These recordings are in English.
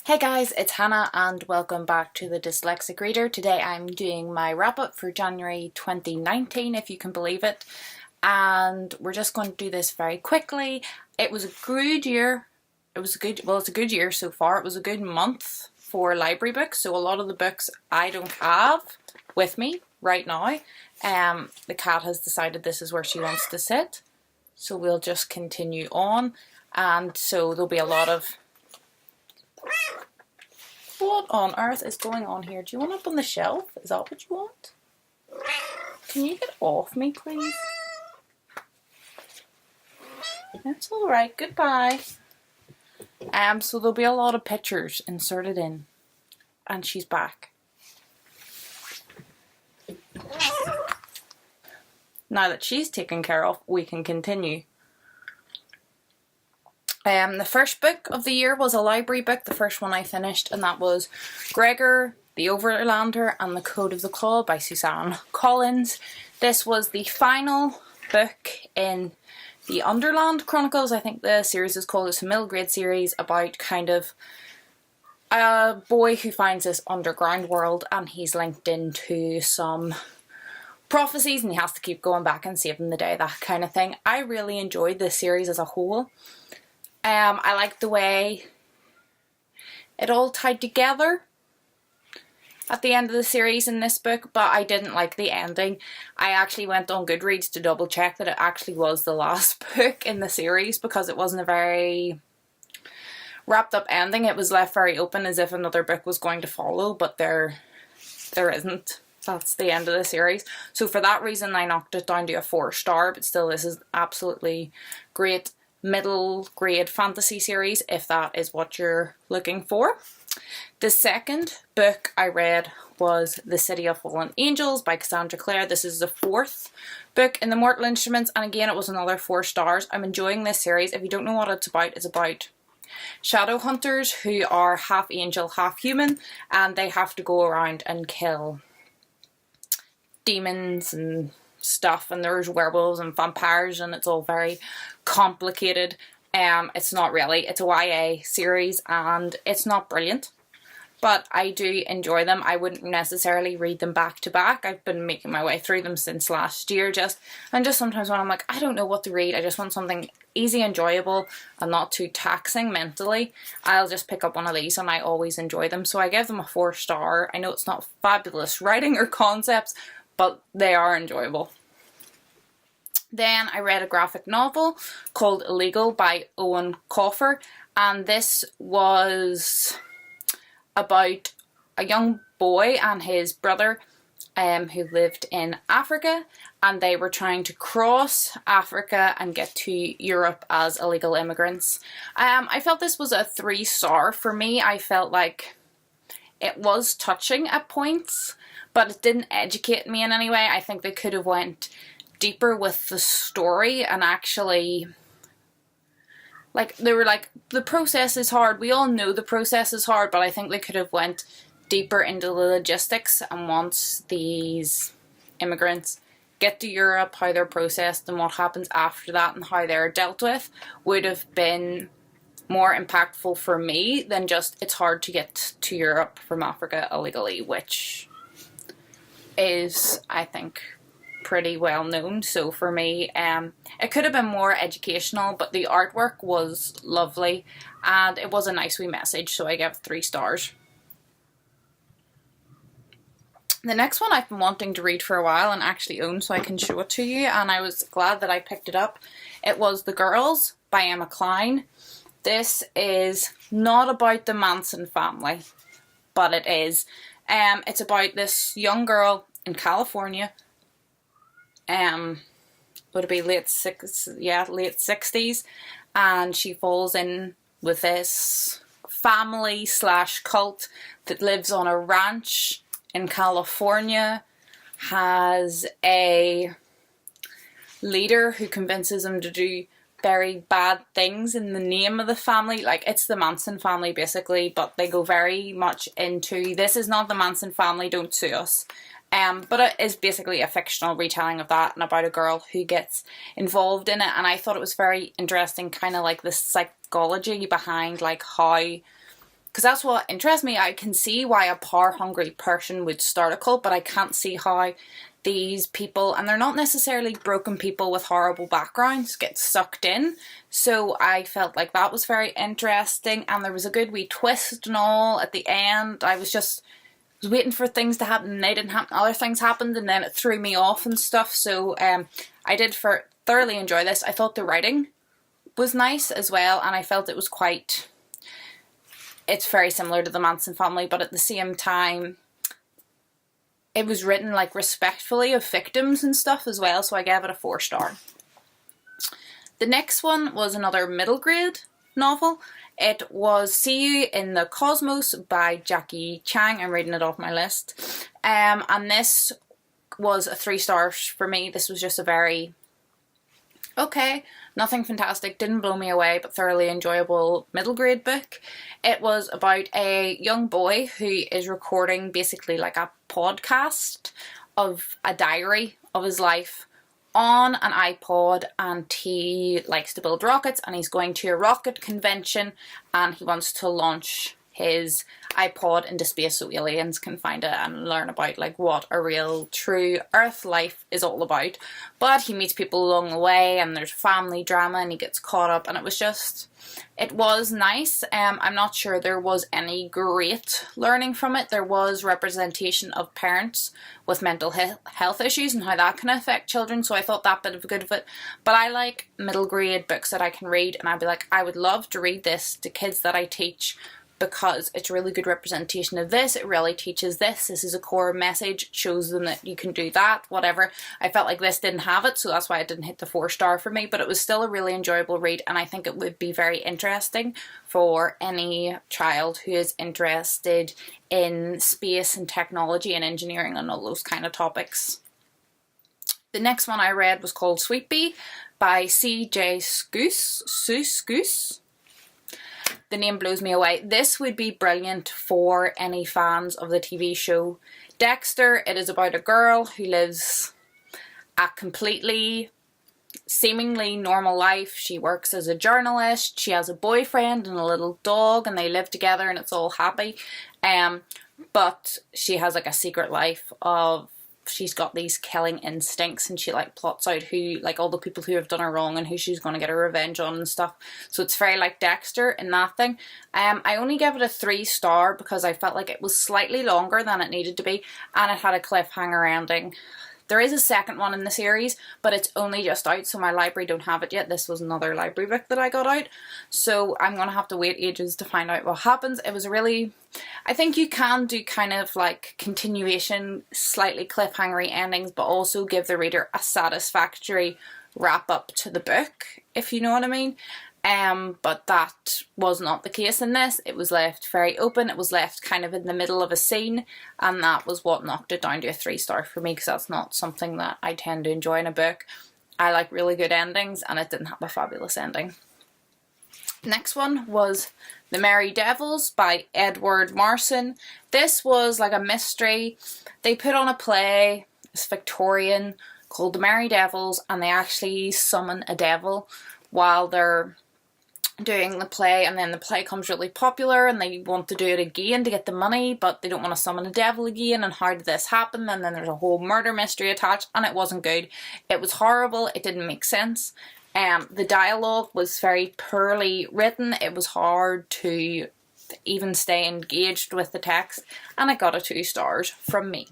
Hey guys, it's Hannah and welcome back to the Dyslexic Reader. Today I'm doing my wrap up for January 2019, if you can believe it. And we're just going to do this very quickly. It was a good year. It's a good year so far. It was a good month for library books. So a lot of the books I don't have with me right now. The cat has decided this is where she wants to sit. So we'll just continue on. And so there'll be a lot of... What on earth is going on here? Do you want up on the shelf? Is that what you want? Can you get off me, please? It's alright, goodbye. So there'll be a lot of pictures inserted in. And she's back. Now that she's taken care of, we can continue. The first book of the year was a library book, the first one I finished, and that was Gregor, the Overlander and the Code of the Claw by Suzanne Collins. This was the final book in the Underland Chronicles. I think the series is called. It's a middle grade series about kind of a boy who finds this underground world and he's linked into some prophecies and he has to keep going back and saving the day, that kind of thing. I really enjoyed this series as a whole. I liked the way it all tied together at the end of the series in this book, but I didn't like the ending. I actually went on Goodreads to double check that it actually was the last book in the series because it wasn't a very wrapped up ending. It was left very open as if another book was going to follow, but there isn't. That's the end of the series. So for that reason I knocked it down to a 4-star, but still this is absolutely great middle grade fantasy series if that is what you're looking for. The second book I read was The City of Fallen Angels by Cassandra Clare. This is the 4th book in the Mortal Instruments, and again it was another 4 stars. I'm enjoying this series. If you don't know what it's about shadow hunters who are half angel, half human, and they have to go around and kill demons and stuff, and there's werewolves and vampires, and it's all very complicated. It's not really. It's a YA series and it's not brilliant, but I do enjoy them. I wouldn't necessarily read them back to back. I've been making my way through them since last year and just sometimes when I'm like, I don't know what to read, I just want something easy, enjoyable and not too taxing mentally, I'll just pick up one of these and I always enjoy them. So I give them a 4-star. I know it's not fabulous writing or concepts, but they are enjoyable. Then I read a graphic novel called Illegal by Owen Coffer, and this was about a young boy and his brother who lived in Africa, and they were trying to cross Africa and get to Europe as illegal immigrants. I felt this was a 3-star for me. I felt like it was touching at points, but it didn't educate me in any way. I think they could have went deeper with the story and actually, like, they were like, the process is hard. We all know the process is hard, but I think they could have went deeper into the logistics, and once these immigrants get to Europe, how they're processed and what happens after that and how they're dealt with would have been more impactful for me than just it's hard to get to Europe from Africa illegally, which is, I think, pretty well known. So for me, it could have been more educational, but the artwork was lovely and it was a nice wee message, so I gave 3 stars. The next one I've been wanting to read for a while and actually own so I can show it to you, and I was glad that I picked it up. It was The Girls by Emma Cline. This is not about the Manson family, but it is. It's about this young girl in California. Would it be late 60s, and she falls in with this family / cult that lives on a ranch in California, has a leader who convinces them to do very bad things in the name of the family. Like, it's the Manson family basically, but they go very much into, this is not the Manson family, don't sue us. But it is basically a fictional retelling of that and about a girl who gets involved in it, and I thought it was very interesting, kind of like the psychology behind like how because that's what interests me. I can see why a power-hungry person would start a cult, but I can't see how these people, and they're not necessarily broken people with horrible backgrounds, get sucked in. So I felt like that was very interesting, and there was a good wee twist and all at the end. I was waiting for things to happen, and they didn't happen. Other things happened, and then it threw me off and stuff. So I did thoroughly enjoy this. I thought the writing was nice as well, and I felt it was it's very similar to the Manson family, but at the same time, it was written like respectfully of victims and stuff as well, so I gave it a 4-star. The next one was another middle grade novel. It was See You in the Cosmos by Jackie Chang. I'm reading it off my list. And this was a 3 stars for me. This was just a very okay, nothing fantastic, didn't blow me away, but thoroughly enjoyable middle grade book. It was about a young boy who is recording basically like a podcast of a diary of his life on an iPod, and he likes to build rockets, and he's going to a rocket convention, and he wants to launch his iPod into space so aliens can find it and learn about like what a real true Earth life is all about. But he meets people along the way, and there's family drama, and he gets caught up, and it was nice. I'm not sure there was any great learning from it. There was representation of parents with mental health issues and how that can affect children, so I thought that bit of good of it. But I like middle grade books that I can read, and I'd be like, I would love to read this to kids that I teach, because it's a really good representation of this. It really teaches this. This is a core message. It shows them that you can do that, whatever. I felt like this didn't have it, so that's why it didn't hit the 4-star for me, but it was still a really enjoyable read, and I think it would be very interesting for any child who is interested in space and technology and engineering and all those kind of topics. The next one I read was called Sweet Bee by C.J. Seuss. The name blows me away. This would be brilliant for any fans of the TV show Dexter. It is about a girl who lives a completely seemingly normal life. She works as a journalist, she has a boyfriend and a little dog, and they live together and it's all happy. But she has like a secret life of, she's got these killing instincts, and she like plots out who, like all the people who have done her wrong and who she's going to get her revenge on and stuff. So it's very like Dexter in that thing. I only gave it a 3-star because I felt like it was slightly longer than it needed to be, and it had a cliffhanger ending. There is a second one in the series, but it's only just out, so my library don't have it yet. This was another library book that I got out, so I'm going to have to wait ages to find out what happens. It was really, I think you can do kind of like continuation, slightly cliffhangery endings, but also give the reader a satisfactory wrap up to the book, if you know what I mean. But that was not the case in this. It was left very open. It was left kind of in the middle of a scene, and that was what knocked it down to a 3-star for me, because that's not something that I tend to enjoy in a book. I like really good endings, and it didn't have a fabulous ending. Next one was The Merry Devils by Edward Marson. This was like a mystery. They put on a play, it's Victorian, called The Merry Devils, and they actually summon a devil while they're doing the play, and then the play comes really popular and they want to do it again to get the money, but they don't want to summon a devil again, and how did this happen? And then there's a whole murder mystery attached, and it wasn't good. It was horrible. It didn't make sense. The dialogue was very poorly written. It was hard to even stay engaged with the text, and it got a 2 stars from me.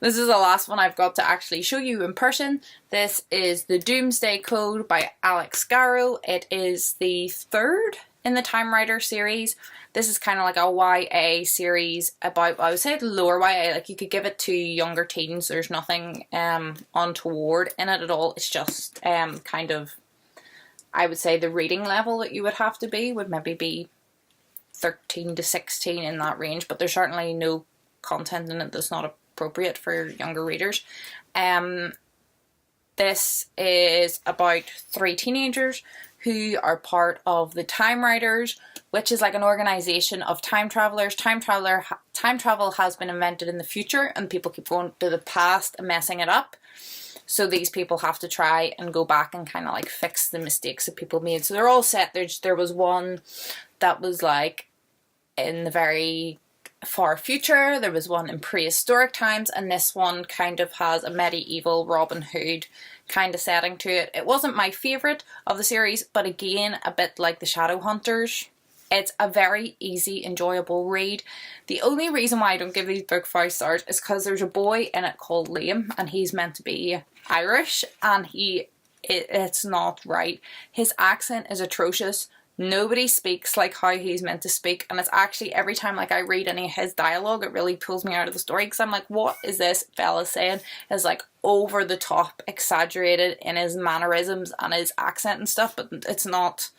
This is the last one I've got to actually show you in person. This is The Doomsday Code by Alex Garrow. It is the 3rd in the Time Rider series. This is kind of like a YA series about, I would say lower YA, like you could give it to younger teens. There's nothing untoward in it at all. It's just kind of, I would say the reading level that you would have to be would maybe be 13 to 16 in that range, but there's certainly no content in it that's not appropriate for younger readers. This is about 3 teenagers who are part of the Time Riders, which is like an organization of time travelers. Time travel has been invented in the future, and people keep going to the past and messing it up. So these people have to try and go back and kind of like fix the mistakes that people made. So they're all set. There was one that was like in the very far future, there was one in prehistoric times, and this one kind of has a medieval Robin Hood kind of setting to it. It wasn't my favourite of the series, but again, a bit like the Shadowhunters. It's a very easy, enjoyable read. The only reason why I don't give these books 5 stars is because there's a boy in it called Liam, and he's meant to be Irish, and it's not right. His accent is atrocious. Nobody speaks like how he's meant to speak, and it's actually every time like I read any of his dialogue, it really pulls me out of the story, because I'm like, what is this fella saying? It's like over the top, exaggerated in his mannerisms and his accent and stuff, but it's not.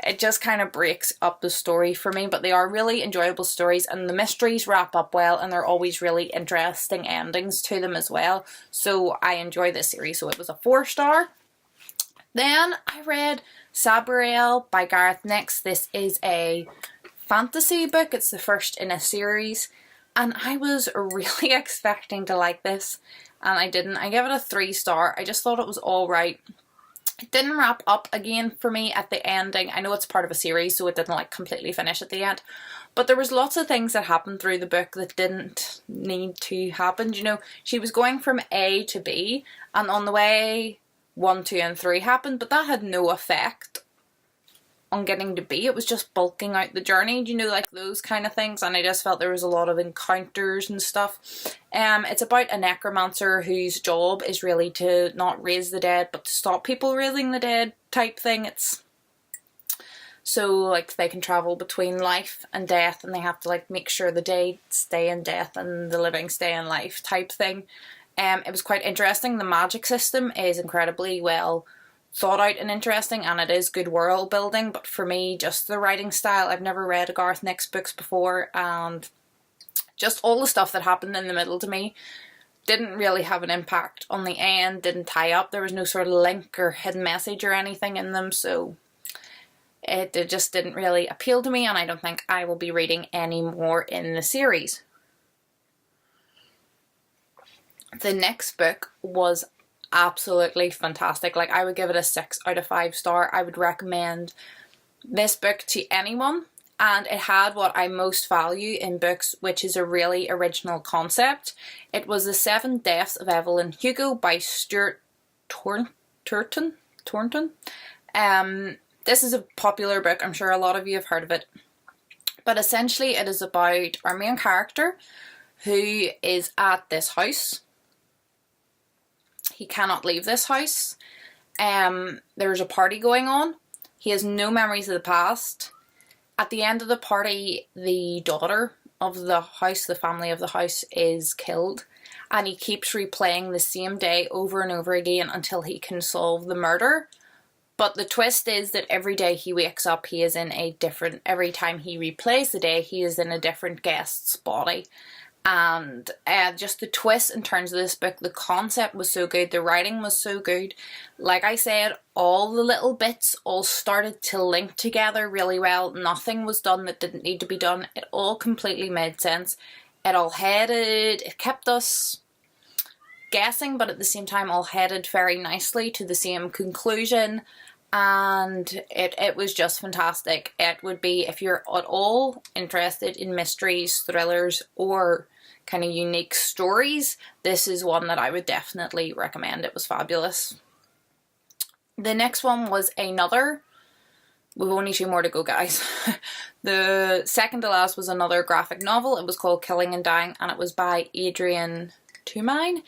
It just kind of breaks up the story for me, but they are really enjoyable stories, and the mysteries wrap up well, and they're always really interesting endings to them as well. So I enjoy this series, so it was a 4-star. Then I read Sabriel by Gareth Nix. This is a fantasy book. It's the first in a series, and I was really expecting to like this, and I didn't. I gave it a 3-star. I just thought it was alright. It didn't wrap up again for me at the ending. I know it's part of a series, so it didn't like completely finish at the end. But there was lots of things that happened through the book that didn't need to happen. You know, she was going from A to B, and on the way 1, 2 and 3 happened, but that had no effect on getting to B. It was just bulking out the journey, you know, like those kind of things, and I just felt there was a lot of encounters and stuff. It's about a necromancer whose job is really to not raise the dead, but to stop people raising the dead type thing. It's so like they can travel between life and death, and they have to like make sure the dead stay in death and the living stay in life type thing. It was quite interesting. The magic system is incredibly well thought out and interesting, and it is good world building, but for me, just the writing style, I've never read a Gareth Nix books before, and just all the stuff that happened in the middle to me didn't really have an impact on the end, didn't tie up, there was no sort of link or hidden message or anything in them, so it just didn't really appeal to me, and I don't think I will be reading any more in the series. The next book was absolutely fantastic. Like, I would give it a 6 out of 5 star. I would recommend this book to anyone, and it had what I most value in books, which is a really original concept. It was The 7 Deaths of Evelyn Hugo by Stuart Thornton. This is a popular book. I'm sure a lot of you have heard of it. But essentially it is about our main character who is at this house. He cannot leave this house. There's a party going on. He has no memories of the past. At the end of the party, the daughter of the house, the family of the house, is killed. And he keeps replaying the same day over and over again until he can solve the murder. But the twist is that every day he wakes up, he is in a different... Every time he replays the day, he is in a different guest's body. And just the twists in terms of this book, the concept was so good, the writing was so good. Like I said, all the little bits all started to link together really well. Nothing was done that didn't need to be done. It all completely made sense. It kept us guessing, but at the same time all headed very nicely to the same conclusion. And it was just fantastic. It would be, if you're at all interested in mysteries, thrillers, or kind of unique stories, this is one that I would definitely recommend. It was fabulous. The next one was another... We've only 2 more to go, guys. The second to last was another graphic novel. It was called Killing and Dying, and it was by Adrian Tomine.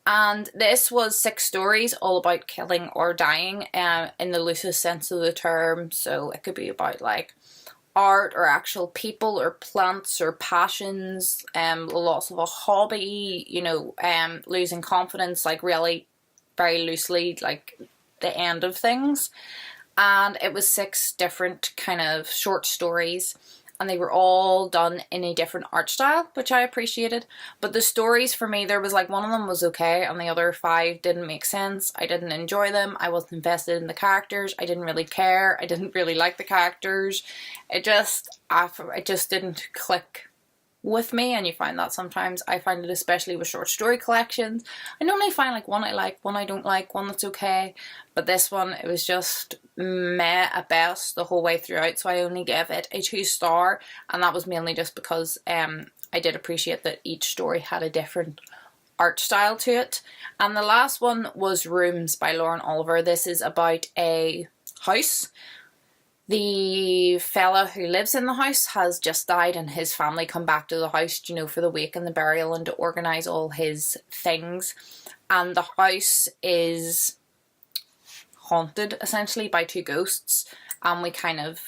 And this was 6 stories all about killing or dying in the loosest sense of the term. So it could be about like art or actual people or plants or passions, loss of a hobby, you know, losing confidence, like really very loosely, like the end of things. And it was 6 different kind of short stories, and they were all done in a different art style, which I appreciated. But the stories for me, there was like one of them was okay and the other 5 didn't make sense. I didn't enjoy them. I wasn't invested in the characters. I didn't really care. I didn't really like the characters. It just didn't click with me, and you find that sometimes. I find it especially with short story collections. I normally find like one I like, one I don't like, one that's okay, but this one, it was just meh at best the whole way throughout, so I only gave it a 2-star, and that was mainly just because I did appreciate that each story had a different art style to it. And the last one was Rooms by Lauren Oliver. This is about a house. The fella who lives in the house has just died, and his family come back to the house, you know, for the wake and the burial and to organise all his things. And the house is haunted essentially by 2 ghosts. And we kind of,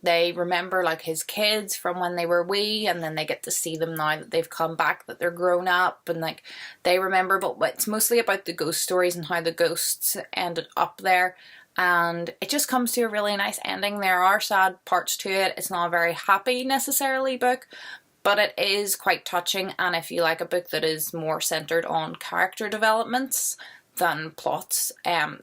they remember like his kids from when they were wee, and then they get to see them now that they've come back, that they're grown up, and like they remember, but it's mostly about the ghost stories and how the ghosts ended up there. And it just comes to a really nice ending. There are sad parts to it. It's not a very happy necessarily book, but it is quite touching. And if you like a book that is more centered on character developments than plots,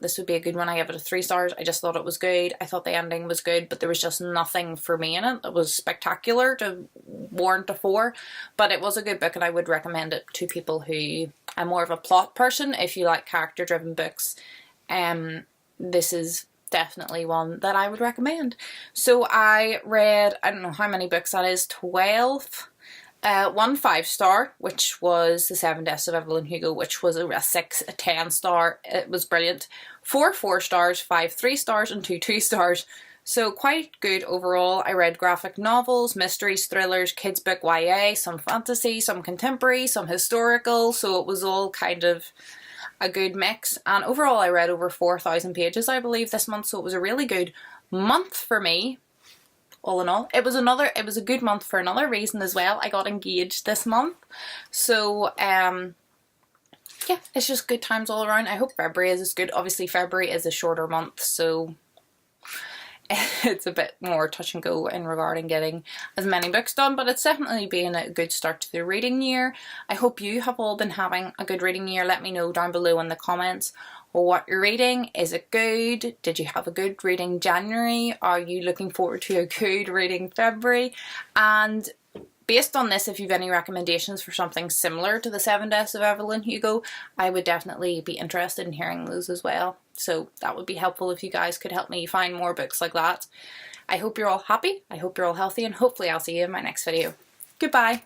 this would be a good one. I gave it a 3 stars. I just thought it was good. I thought the ending was good, but there was just nothing for me in it that was spectacular to warrant a 4. But it was a good book, and I would recommend it to people who are more of a plot person. If you like character driven books, this is definitely one that I would recommend. So I read, I don't know how many books that is, 12. 1 5-star, which was The 7 Deaths of Evelyn Hugo, which was a 6, a 10-star. It was brilliant. 4 4-stars, 5 3-stars, and 2 2-stars. So quite good overall. I read graphic novels, mysteries, thrillers, kids book, YA, some fantasy, some contemporary, some historical. So it was all kind of a good mix, and overall I read over 4,000 pages I believe this month, so it was a really good month for me. All in all, it was a good month for another reason as well. I got engaged this month, so yeah, it's just good times all around. I hope February is as good. Obviously February is a shorter month, so it's a bit more touch and go in regarding getting as many books done, but it's definitely been a good start to the reading year. I hope you have all been having a good reading year. Let me know down below in the comments what you're reading. Is it good? Did you have a good reading January? Are you looking forward to a good reading February? And based on this, if you've any recommendations for something similar to The 7 Deaths of Evelyn Hugo, I would definitely be interested in hearing those as well. So that would be helpful if you guys could help me find more books like that. I hope you're all happy, I hope you're all healthy, and hopefully I'll see you in my next video. Goodbye!